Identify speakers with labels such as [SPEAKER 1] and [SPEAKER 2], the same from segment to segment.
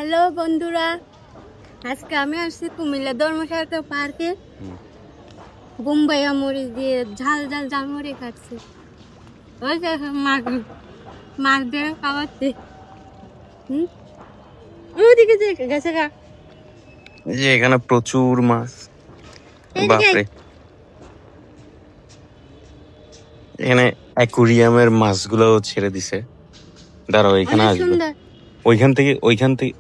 [SPEAKER 1] Hello বন্ধুরা, আজকে আমি আসছি কুমিল্লা ধর্মসাগর পার্কে। বোম্বাই মরিচ দিয়ে ঝাল ঝাল ঝালমুড়ি খাচ্ছি। ওই যে মাছ মাছ দিয়ে খাওয়াচ্ছি। ওদিকে গেছে গা।
[SPEAKER 2] এই যে এখানে প্রচুর মাছ, বাপরে। এখানে অ্যাকুরিয়ামের মাছগুলো ছেড়ে দিছে। দাঁড়াও, এখানে আসবে। ওইখান থেকে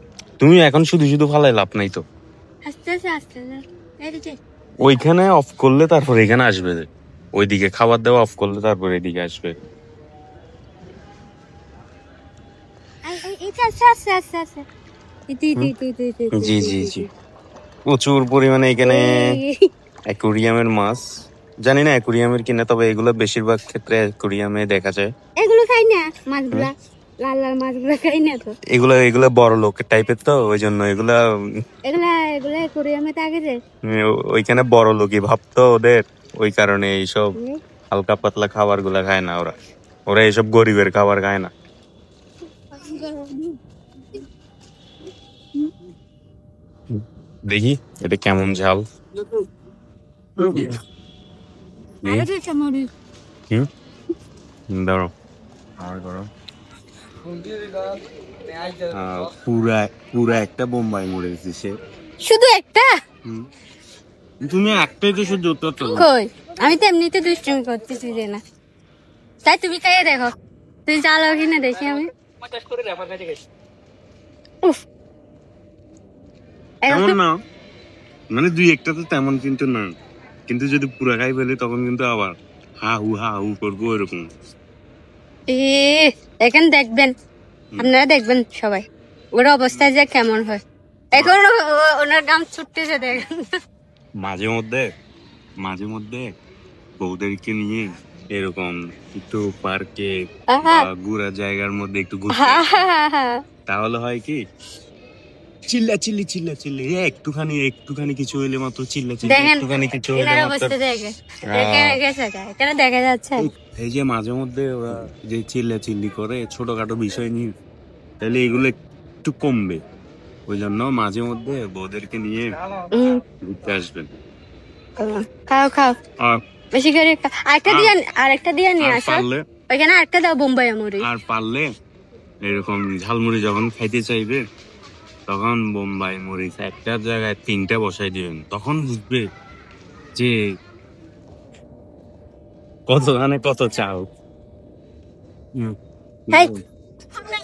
[SPEAKER 2] তুমি এখন শুধু শুধু ফালাই লাভ নাই তো।
[SPEAKER 1] আস্তে আস্তে
[SPEAKER 2] ওইখানে অফ করলে তারপর এখানে আসবে। ওইদিকে খাবার দেওয়া অফ করলে তারপর এদিকে আসবে। জি জি জি, প্রচুর পরিমাণে এখানে অ্যাকুরিয়ামের মাছ। জানি না অ্যাকুরিয়ামের কিনা, তবে এগুলো বেশিরভাগ ক্ষেত্রে অ্যাকুরিয়ামে দেখা যায়।
[SPEAKER 1] এগুলো খাই না মাছগুলা, লাল লাল মাছগুলা খাই না তো।
[SPEAKER 2] এগুলা বড় লোকের টাইপের, তো ওই জন্য এগুলা
[SPEAKER 1] অ্যাকুরিয়ামে থাকে যে
[SPEAKER 2] ওইখানে বড় লোকই ভাবতো ওদের, ওই কারণে এইসব হালকা পাতলা খাবার গুলা খায় না। ওরা এইসব গরিবের খাবার খায় না। দেখি এটা কেমন ঝাল। দাঁড়ো, পুরা একটা বোম্বাই মরে গেছে।
[SPEAKER 1] শুধু একটা?
[SPEAKER 2] তুমি একটাই তো শুধু।
[SPEAKER 1] কই, আমি তো এমনিতে দুষ্টুমি করতেছি যে না, তাই তুমি খাইয়ে দেখো, তুমি চালাও কিনা দেখি আমি।
[SPEAKER 2] তেমন না, মানে দুই একটা তো তেমন কিন্তু না, কিন্তু যদি পুরা খাই ফেলে তখন কিন্তু আবার হা হু করবো এরকম।
[SPEAKER 1] এখন দেখবেন, আপনারা দেখবেন সবাই ওর অবস্থা যে কেমন হয়। এখন ওনার গাম ছুটতেছে দেখেন।
[SPEAKER 2] মাঝে মধ্যে বউদেরকে নিয়ে এরকম একটু পার্কে ঘোরা জায়গার মধ্যে একটু ঘুরতে, তাহলে হয় কি চিল্লা চিল্লি একটুখানি কিছু হইলে মাত্র চিল্লা চিল্লি, একটুখানি কিছু হইলে
[SPEAKER 1] দেখা যাচ্ছে।
[SPEAKER 2] এই যে মাঝে মধ্যে ওরা যে চিল্লা চিল্লি করে ছোটখাটো বিষয় নিয়ে, তাহলে এগুলো একটু কমবে। ওই জন্য মাঝে মধ্যে বউদেরকে নিয়ে ঘুরতে আসবেন।
[SPEAKER 1] খাও বেশি করে। আরেকটা দিয়ে নিয়ে আসো, ওইখানে আরেকটা দাও বোম্বাই মরিচ।
[SPEAKER 2] আর পারলে এরকম ঝালমুড়ি যখন খাইতে চাইবে, তখন বোম্বাই মরিচ একটার জায়গায় 3টা বসাই দিবেন। তখন বুঝবে যে কত চাও।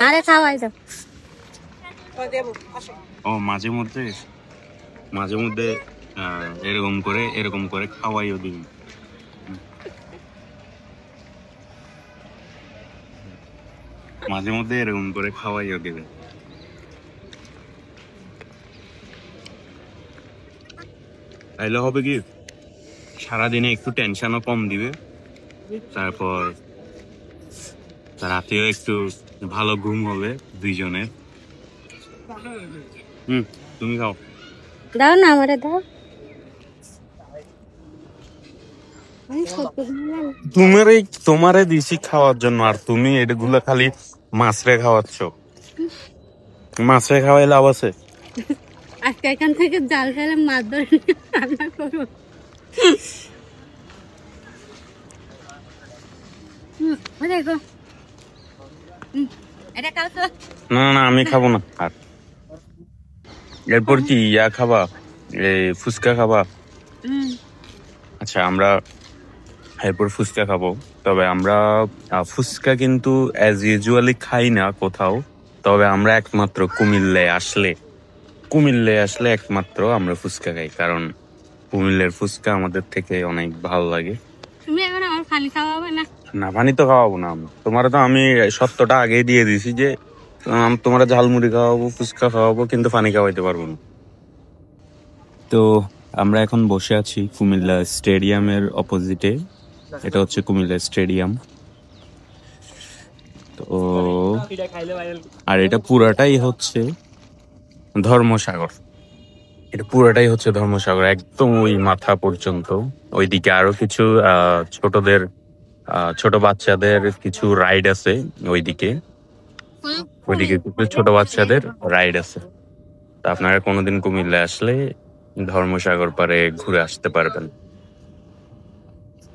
[SPEAKER 1] আরে খাওয়াই দাও।
[SPEAKER 2] ও মাঝে মধ্যে এরকম করে খাওয়াইও দিবেন। মাঝে মধ্যে এরকম করে খাওয়াইও দিবেন। তাইলে হবে কি, সারাদিনে একটু টেনশনও কম দিবে, তারপর রাতেও একটু ভালো ঘুম হবে দুইজনের। তুমি খাও।
[SPEAKER 1] দাও না, আমারে দাও।
[SPEAKER 2] তোমারে দিছি খাওয়ার জন্য, আর তুমি এগুলো খালি মাছরে খাওয়াচ্ছ। মাছরে খাওয়াই লাভ আছে?
[SPEAKER 1] আজকে এখান থেকে জাল ফেলে মাছ ধরে রান্না করবো। দেখো,
[SPEAKER 2] না আমি খাবো না। আর এরপর কি খাবা? ফুচকা খাবা? আচ্ছা, আমরা এরপর ফুচকা খাবো। তবে আমরা ফুচকা কিন্তু অ্যাজ ইউজুয়ালি খাই না কোথাও। তবে আমরা একমাত্র কুমিল্লায় আসলে একমাত্র আমরা ফুচকা খাই, কারণ কুমিল্লার ফুচকা আমাদের থেকে অনেক ভালো লাগে।
[SPEAKER 1] তুমি এখন আমার পানি খাওয়াবে না?
[SPEAKER 2] না, পানি তো খাওয়াবো না। তোমার তো আমি সত্যটা আগেই দিয়ে দিছি যে তোমার ঝালমুড়ি খাওয়াবো, ফুচকা খাওয়াবো, কিন্তু পানি খাওয়াইতে পারবো না। তো আমরা এখন বসে আছি কুমিল্লা স্টেডিয়ামের অপোজিটে। এটা হচ্ছে কুমিল্লা স্টেডিয়াম। তো আর এটা পুরাটাই হচ্ছে ধর্মসাগর। একদম ওই মাথা পর্যন্ত। ওইদিকে আরো কিছু ছোট বাচ্চাদের কিছু রাইড আছে। ওইদিকে ছোট বাচ্চাদের রাইড আছে। তো আপনারা কোনোদিন কুমিল্লা আসলে ধর্মসাগর পাড়ে ঘুরে আসতে পারবেন।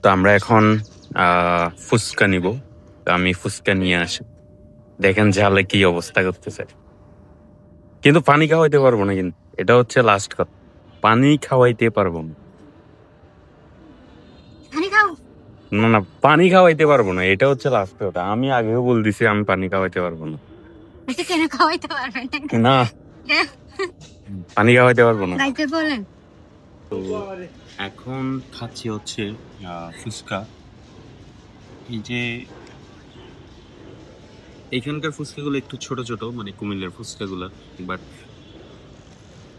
[SPEAKER 2] তো আমরা এখন ফুচকা নিব। তো আমি ফুচকা নিয়ে আসি, দেখেন ঝালে কি অবস্থা করতেছে। কিন্তু পানি খাওয়াইতে পারবো না, কিন্তু এটা হচ্ছে লাস্ট কথা, পানি খাওয়াইতে পারবো না। না না, পানি খাওয়াইতে পারবো না, এটা হচ্ছে লাস্ট কথা। আমি আগেও বল দিছি আমি পানি খাওয়াইতে পারবো না।
[SPEAKER 1] কেন খাওয়াইতে পারবেন
[SPEAKER 2] না, পানি খাওয়াইতে পারবো না।
[SPEAKER 1] বলেন।
[SPEAKER 2] তো এখন খাচ্ছি হচ্ছে ফুচকা। এই যে এইখানকার ফুচকাগুলো একটু ছোট ছোট, মানে কুমিল্লার ফুচকাগুলো, বাট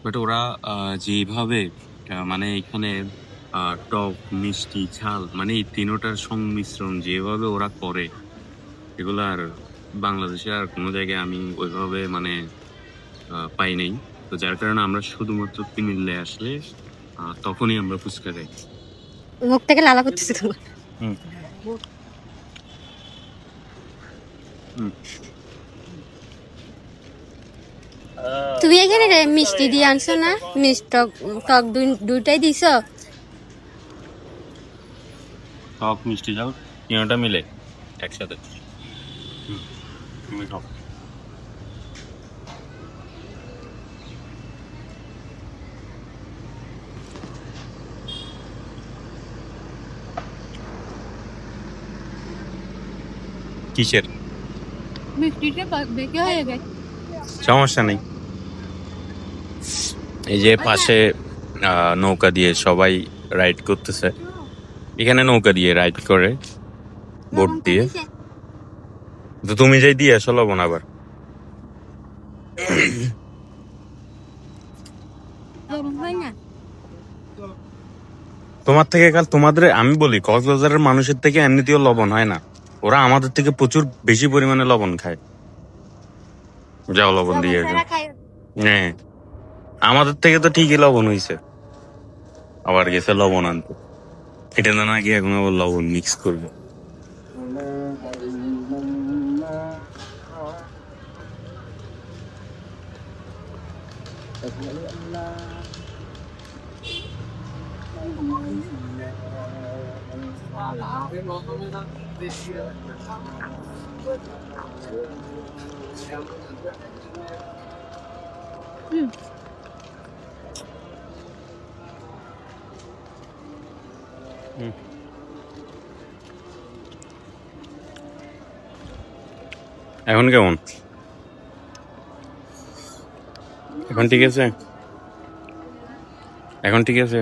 [SPEAKER 2] বাট ওরা যেভাবে মানে এখানে টক মিষ্টি ঝাল মানে এই তিনোটার সংমিশ্রণ যেভাবে ওরা করে, এগুলো আর বাংলাদেশে আর কোনো জায়গায় আমি ওইভাবে মানে পাই নাই। তো যার কারণে আমরা শুধুমাত্র কুমিল্লায় আসলে তখনই আমরা ফুচকা খাই।
[SPEAKER 1] মুখ থেকে লালা করতেছে তোমার। তুমি এখানে মিষ্টি দিয়ে আনছো না? মিষ্টি টক দুইটাই দিছো?
[SPEAKER 2] টক মিষ্টি ঝাল তিনটা মিলে একসাথে। তুমি খাও। কিসের? সমস্যা নেই। এই যে পাশে নৌকা দিয়ে সবাই রাইড করতেছে, এখানে নৌকা দিয়ে রাইড করে বোট দিয়ে। তো তুমি যাই দিয়ে আসো লবণ আবার। তোমার থেকে কাল তোমাদের আমি বলি কক্সবাজারের মানুষের থেকে এমনিতেও লবণ হয় না, ওরা আমাদের থেকে প্রচুর বেশি পরিমাণে লবণ খায়। যাও লবণ দিয়ে হ্যাঁ, আমাদের থেকে তো ঠিকই লবণ হয়েছে, আবার গেছে লবণ আনতে। এটা না নাকি এখন আবার লবণ মিক্স করবে। এখন কেমন? এখন ঠিক আছে? এখন ঠিক আছে?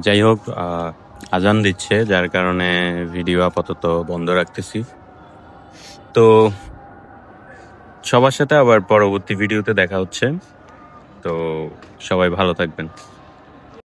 [SPEAKER 2] যাই হোক, আজান দিচ্ছে যার কারণে ভিডিও আপাতত বন্ধ রাখতেছি। তো সবার সাথে আবার পরবর্তী ভিডিওতে দেখা হচ্ছে। তো সবাই ভালো থাকবেন।